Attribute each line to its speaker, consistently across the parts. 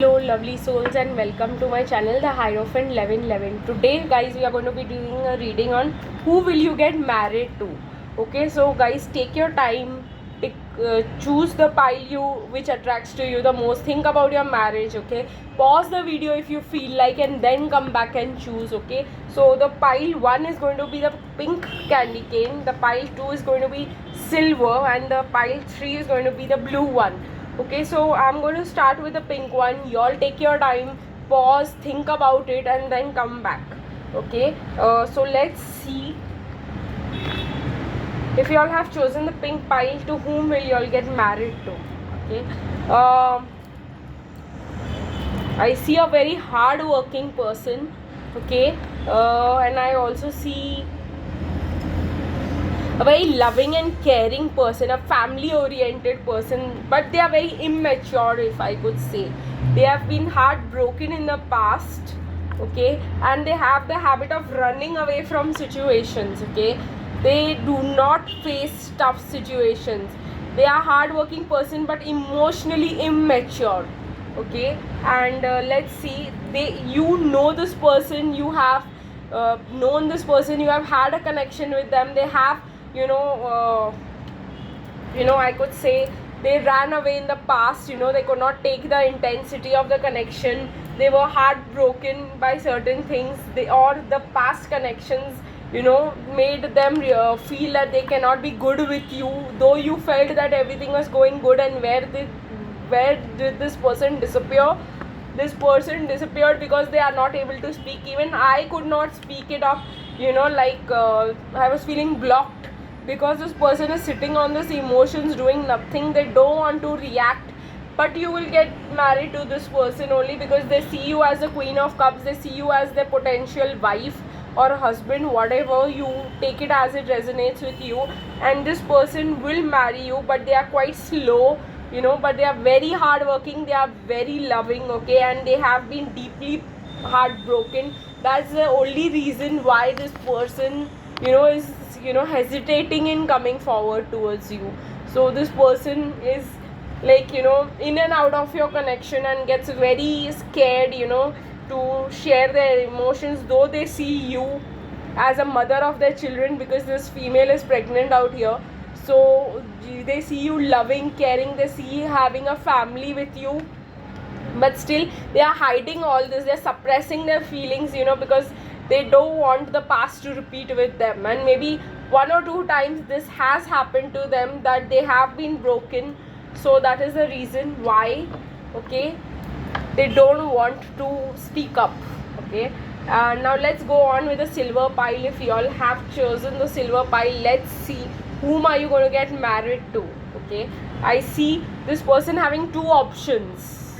Speaker 1: Hello lovely souls and welcome to my channel the Hierophant 1111. Today guys we are going to be doing a reading on who will you get married to. Okay, so guys take your time, pick, choose the pile which attracts to you the most. Think about your marriage. Okay, pause the video if you feel like and then come back and choose. Okay, so the pile 1 is going to be the pink candy cane, the pile 2 is going to be silver, and the pile 3 is going to be the blue one. Okay, so I'm going to start with the pink one. Y'all take your time, pause, think about it, and then come back. Okay, so let's see if y'all have chosen the pink pile, to whom will y'all get married to. Okay, I see a very hard working person. Okay, and I also see a very loving and caring person, a family oriented person, but they are very immature, if I could say. They have been heartbroken in the past. Okay, and they have the habit of running away from situations. Okay, they do not face tough situations. They are hardworking person but emotionally immature. Okay, and let's see, this person, you have known this person, you have had a connection with them. They have I could say they ran away in the past. They could not take the intensity of the connection. They were heartbroken by certain things, or the past connections made them feel that they cannot be good with you, though you felt that everything was going good. And where did this person disappear? This person disappeared because they are not able to speak. Even I could not speak it up. I was feeling blocked because this person is sitting on this emotions, doing nothing. They don't want to react, but you will get married to this person only because they see you as the Queen of Cups. They see you as their potential wife or husband, whatever you take it as it resonates with you. And this person will marry you, but they are quite slow, but they are very hardworking, they are very loving. Okay, and they have been deeply heartbroken. That's the only reason why this person is hesitating in coming forward towards you. So this person is in and out of your connection and gets very scared to share their emotions, though they see you as a mother of their children, because this female is pregnant out here. So they see you loving, caring, they see having a family with you, but still they are hiding all this. They're suppressing their feelings because they don't want the past to repeat with them. And maybe one or two times this has happened to them, that they have been broken. So that is the reason why, okay, they don't want to speak up. Okay, now let's go on with the silver pile. If you all have chosen the silver pile, let's see whom are you going to get married to. Okay, I see this person having two options.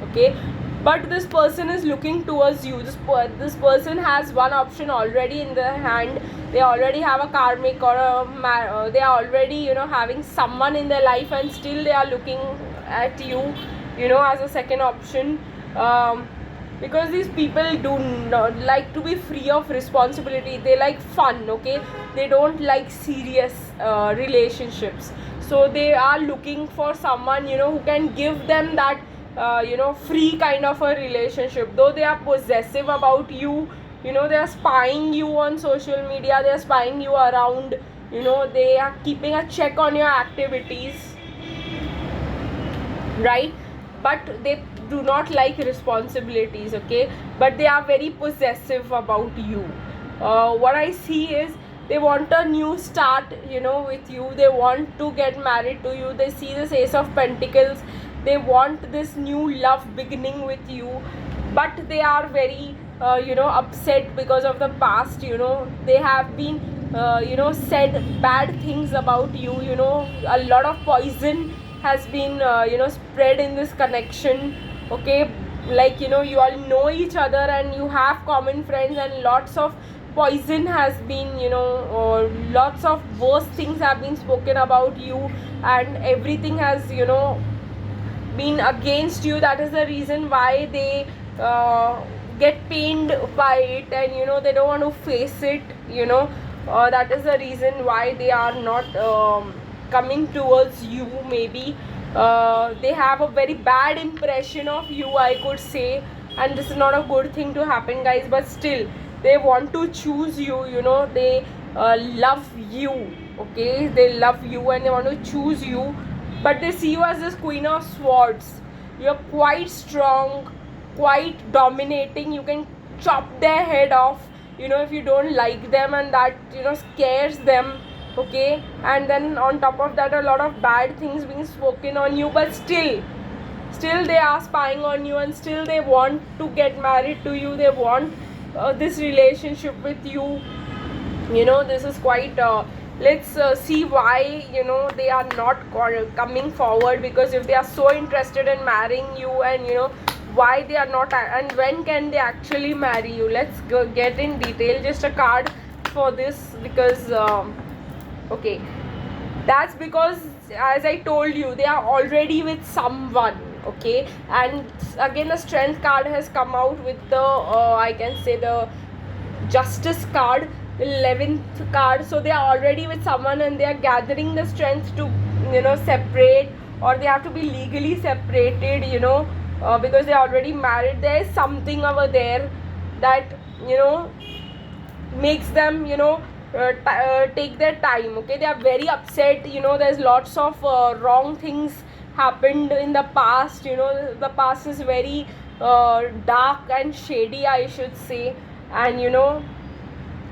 Speaker 1: Okay, but this person is looking towards you. This person has one option already in their hand. They already have a karmic, or they are already having someone in their life, and still they are looking at you as a second option. Because these people do not like to be free of responsibility. They like fun. Okay, they don't like serious relationships. So they are looking for someone who can give them that free kind of a relationship. Though they are possessive about you, they are spying you on social media, they are spying you around, they are keeping a check on your activities, right? But they do not like responsibilities. Okay, but they are very possessive about you. What I see is they want a new start with you. They want to get married to you. They see this Ace of Pentacles. They want this new love beginning with you, but they are very upset because of the past. They have been said bad things about you. A lot of poison has been spread in this connection. Okay, you all know each other and you have common friends, and lots of poison has been or lots of worse things have been spoken about you, and everything has been against you. That is the reason why they get pained by it, and they don't want to face it. That is the reason why they are not coming towards you, maybe. they have a very bad impression of you, I could say, and this is not a good thing to happen, guys, but still they want to choose you, you know, they love you, okay, they love you and they want to choose you, but they see you as this Queen of Swords. You're quite strong, quite dominating, you can chop their head off, you know, if you don't like them, and that, you know, scares them, okay, and then on top of that a lot of bad things being spoken on you, but still they are spying on you, and still they want to get married to you, they want this relationship with you, you know. This is quite let's see why, you know, they are not coming forward, because if they are so interested in marrying you, and you know, why they are not, and when can they actually marry you. Let's go get in detail, just a card for this, because okay, that's because, as I told you, they are already with someone, okay. And again, the Strength card has come out with the I can say the Justice card, 11th card. So they are already with someone, and they are gathering the strength to, you know, separate, or they have to be legally separated, you know, because they are already married. There is something over there that, you know, makes them, you know, take their time, okay. They are very upset, you know, there's lots of wrong things happened in the past, you know, the past is very dark and shady, I should say, and you know,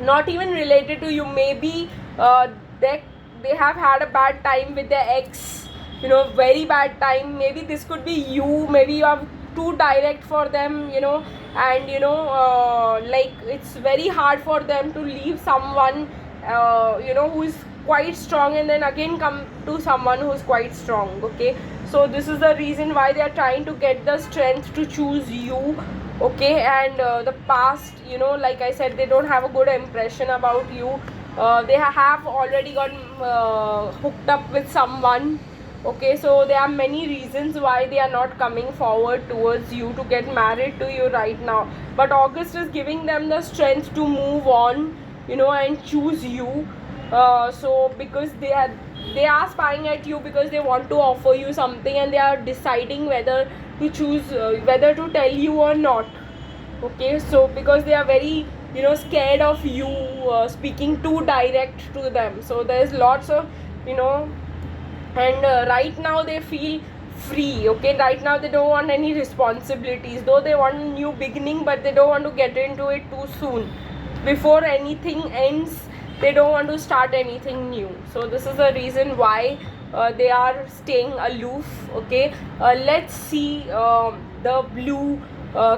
Speaker 1: not even related to you, maybe they have had a bad time with their ex, you know, very bad time. Maybe this could be you, maybe you are too direct for them, you know, and you know, like it's very hard for them to leave someone, you know, who is quite strong, and then again come to someone who is quite strong, okay. So this is the reason why they are trying to get the strength to choose you, okay. And the past, you know, like I said, they don't have a good impression about you. They have already gotten hooked up with someone, okay. So there are many reasons why they are not coming forward towards you to get married to you right now, but August is giving them the strength to move on, you know, and choose you. So because they are spying at you, because they want to offer you something, and they are deciding whether to choose, whether to tell you or not, okay. So because they are very, you know, scared of you speaking too direct to them, so there's lots of, you know, and right now they feel free, okay. Right now they don't want any responsibilities, though they want a new beginning, but they don't want to get into it too soon. Before anything ends, they don't want to start anything new. So this is the reason why they are staying aloof, okay. Let's see the blue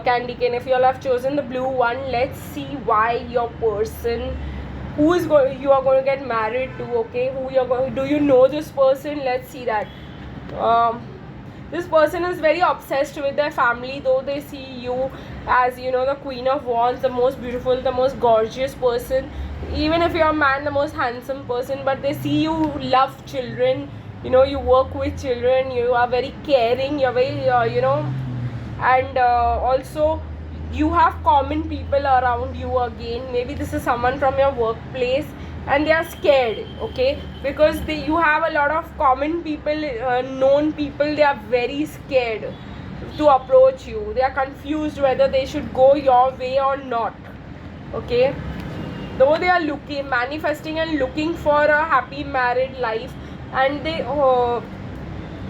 Speaker 1: candy cane. If you all have chosen the blue one, let's see why your person, who is going, you are going to get married to, okay. Who you're going, do you know this person? Let's see that. This person is very obsessed with their family, though they see you as, you know, the Queen of Wands, the most beautiful, the most gorgeous person, even if you're a man, the most handsome person, but they see you love children, you know, you work with children, you are very caring, you're very you know, and also you have common people around you again. Maybe this is someone from your workplace, and they are scared, okay, because you have a lot of common people, known people. They are very scared to approach you. They are confused whether they should go your way or not, okay. Though they are looking, manifesting and looking for a happy married life, and they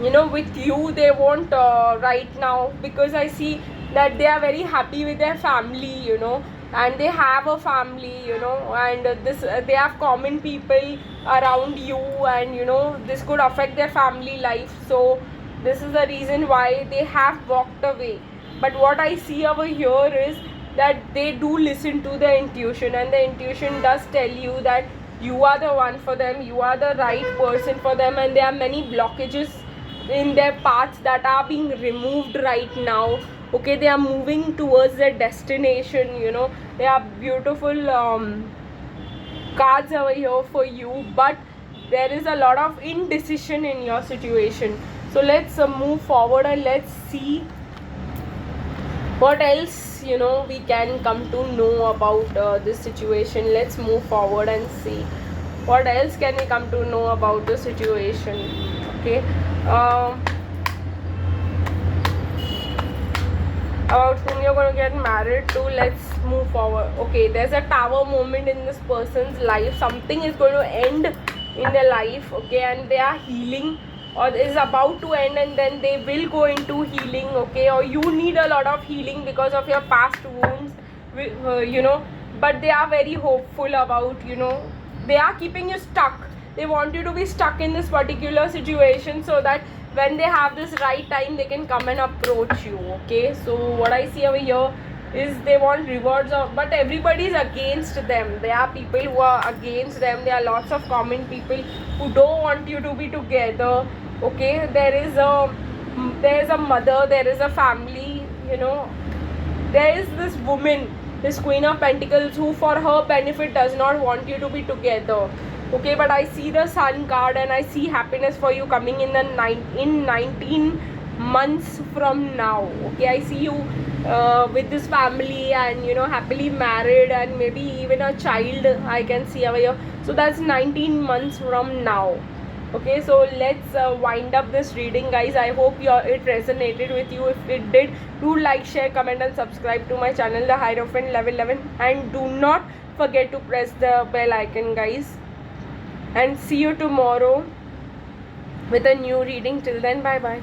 Speaker 1: you know, with you they won't right now, because I see that they are very happy with their family, you know, and they have a family, you know, and this they have common people around you, and you know, this could affect their family life. So this is the reason why they have walked away. But what I see over here is that they do listen to their intuition, and the intuition does tell you that you are the one for them, you are the right person for them, and there are many blockages in their paths that are being removed right now, okay. They are moving towards their destination, you know. They are beautiful cards over here for you, but there is a lot of indecision in your situation. So let's move forward, and let's see what else, you know, we can come to know about this situation. Let's move forward and see what else can we come to know about the situation, okay. about whom you're going to get married to. Let's move forward. Okay, there's a tower moment in this person's life. Something is going to end in their life, okay, and they are healing, or is about to end, and then they will go into healing, okay, or you need a lot of healing because of your past wounds, you know, but they are very hopeful about, you know, they are keeping you stuck. They want you to be stuck in this particular situation so that when they have this right time they can come and approach you, okay. So what I see over here is they want rewards of, but everybody is against them. There are people who are against them. There are lots of common people who don't want you to be together, okay. There is a mother, there is a family, you know. There is this woman, this Queen of Pentacles, who for her benefit does not want you to be together, okay. But I see the Sun card and I see happiness for you coming in the 19 months from now, okay. I see you with this family and, you know, happily married and maybe even a child I can see over here. So that's 19 months from now, okay. So let's wind up this reading, guys. I hope it resonated with you. If it did, do like, share, comment and subscribe to my channel, the Hierophant Level 11, and do not forget to press the bell icon, guys, and see you tomorrow with a new reading. Till then, bye bye.